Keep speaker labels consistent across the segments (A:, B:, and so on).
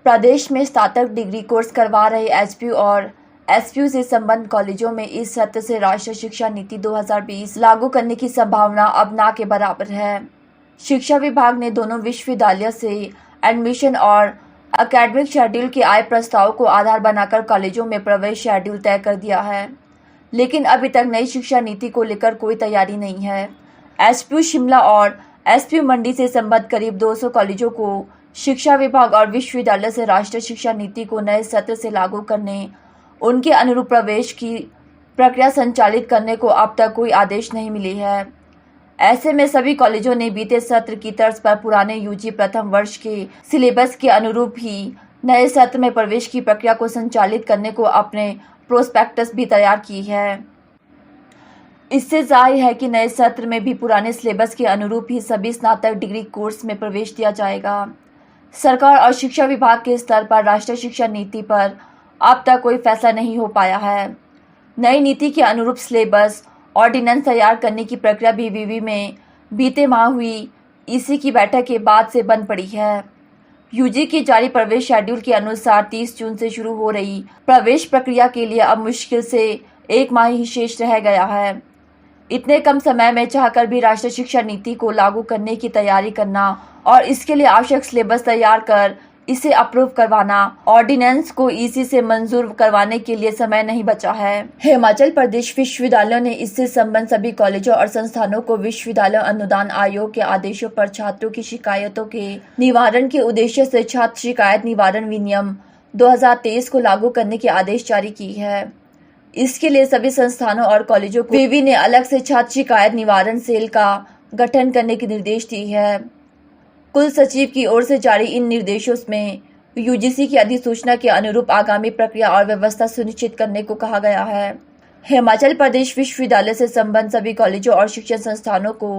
A: प्रदेश में स्नातक degree course करवा रहे एचपीयू और एसपीयू से संबद्ध कॉलेजों में इस सत्र से राष्ट्रीय शिक्षा नीति 2020 लागू करने की संभावना अब ना के बराबर है। शिक्षा विभाग ने दोनों विश्वविद्यालय से एडमिशन और एकेडमिक शेड्यूल के आए प्रस्ताव को आधार बनाकर कॉलेजों में प्रवेश शेड्यूल तय कर दिया है, लेकिन अभी तक नई शिक्षा नीति को लेकर कोई तैयारी नहीं है। एचपीयू शिमला और एसपीयू मंडी से संबद्ध करीब 200 कॉलेजों को शिक्षा विभाग और विश्वविद्यालय से राष्ट्रीय शिक्षा नीति को नए सत्र से लागू करने, उनके अनुरूप प्रवेश की प्रक्रिया संचालित करने को अब तक कोई आदेश नहीं मिली है। ऐसे में सभी कॉलेजों ने बीते सत्र की तर्ज पर पुराने यूजी प्रथम वर्ष के सिलेबस के अनुरूप ही नए सत्र में प्रवेश की प्रक्रिया को संचालित करने को अपने प्रोस्पेक्टस भी तैयार की है। इससे जाहिर है कि नए सत्र में भी पुराने सिलेबस के अनुरूप ही सभी स्नातक डिग्री कोर्स में प्रवेश दिया जाएगा। सरकार और शिक्षा विभाग के स्तर पर राष्ट्रीय शिक्षा नीति पर अब तक कोई फैसला नहीं हो पाया है। नई नीति के अनुरूप सिलेबस ऑर्डिनेंस तैयार करने की प्रक्रिया भी विवि में बीते माह हुई ईसी की बैठक के बाद से बंद पड़ी है। यूजी की जारी प्रवेश शेड्यूल के अनुसार 30 जून से शुरू हो रही प्रवेश प्रक्रिया के लिए अब मुश्किल से एक माह ही शेष रह गया है। इतने कम समय में चाहकर भी राष्ट्रीय शिक्षा नीति को लागू करने की तैयारी करना और इसके लिए आवश्यक सिलेबस तैयार कर इसे अप्रूव करवाना, ऑर्डिनेंस को ईसी से मंजूर करवाने के लिए समय नहीं बचा है। हिमाचल प्रदेश विश्वविद्यालय ने इससे संबंध सभी कॉलेजों और संस्थानों को विश्वविद्यालय अनुदान आयोग के आदेशों पर छात्रों की शिकायतों के निवारण के उद्देश्य से छात्र शिकायत निवारण विनियम 2023 को लागू करने के आदेश जारी की है। इसके लिए सभी संस्थानों और कॉलेजों को विवि ने अलग से छात्र शिकायत निवारण सेल का गठन करने के निर्देश दिए हैं। कुल सचिव की ओर से जारी इन निर्देशों में यूजीसी की अधिसूचना के अनुरूप आगामी प्रक्रिया और व्यवस्था सुनिश्चित करने को कहा गया है। हिमाचल प्रदेश विश्वविद्यालय से संबद्ध सभी कॉलेजों और शिक्षण संस्थानों को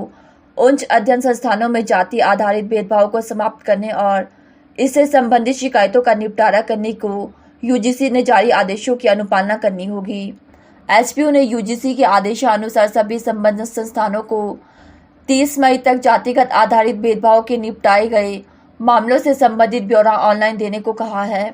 A: उच्च अध्ययन संस्थानों में जाति आधारित भेदभाव को समाप्त करने और इससे संबंधित शिकायतों का निपटारा करने को यूजीसी ने जारी आदेशों की अनुपालना करनी होगी। एचपीयू ने यूजीसी के आदेशानुसार सभी संबद्ध संस्थानों को 30 मई तक जातिगत आधारित भेदभाव के निपटाए गए मामलों से संबंधित ब्यौरा ऑनलाइन देने को कहा है।